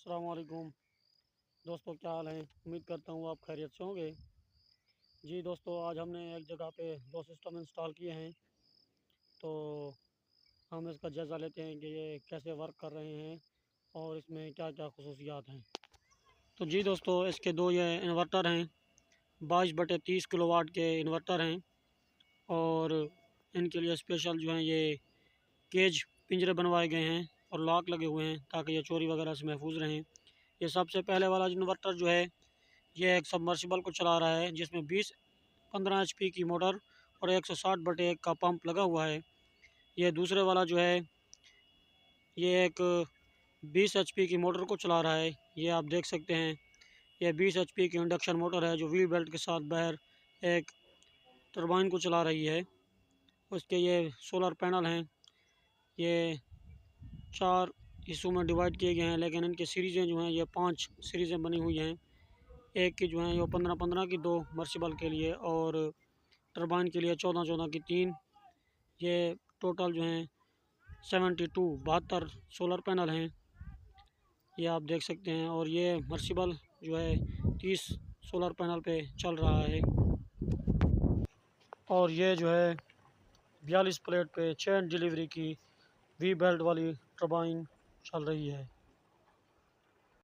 अस्सलाम वालेकुम दोस्तों, क्या हाल है। उम्मीद करता हूँ आप खैरियत से होंगे। जी दोस्तों, आज हमने एक जगह पे दो सिस्टम इंस्टॉल किए हैं, तो हम इसका जायज़ा लेते हैं कि ये कैसे वर्क कर रहे हैं और इसमें क्या क्या खसूसियात हैं। तो जी दोस्तों, इसके दो ये इन्वर्टर हैं, 22/30 किलोवाट के इन्वर्टर हैं। और इनके लिए स्पेशल जो हैं ये केज पिंजरे बनवाए गए हैं और लॉक लगे हुए हैं ताकि ये चोरी वगैरह से महफूज रहें। ये सबसे पहले वाला इन्वर्टर जो है ये एक सबमर्सिबल को चला रहा है, जिसमें 15 एचपी की मोटर और 160/1 का पंप लगा हुआ है। ये दूसरे वाला जो है ये एक 20 एचपी की मोटर को चला रहा है। ये आप देख सकते हैं, ये 20 एचपी की इंडक्शन मोटर है जो व्हील बेल्ट के साथ बाहर एक टरबाइन को चला रही है। उसके ये सोलर पैनल हैं, ये 4 हिस्सों में डिवाइड किए गए हैं, लेकिन इनकी सीरीज़ें जो हैं ये 5 सीरीज़ें बनी हुई हैं। एक की जो है ये 15-15 की 2 मर्सिबल के लिए और टरबाइन के लिए 14-14 की 3। ये टोटल जो हैं 72 सोलर पैनल हैं, ये आप देख सकते हैं। और ये मर्सिबल जो है 30 सोलर पैनल पे चल रहा है। और ये जो है 42 प्लेट पे चेन डिलीवरी की वी बेल्ट वाली टरबाइन चल रही है।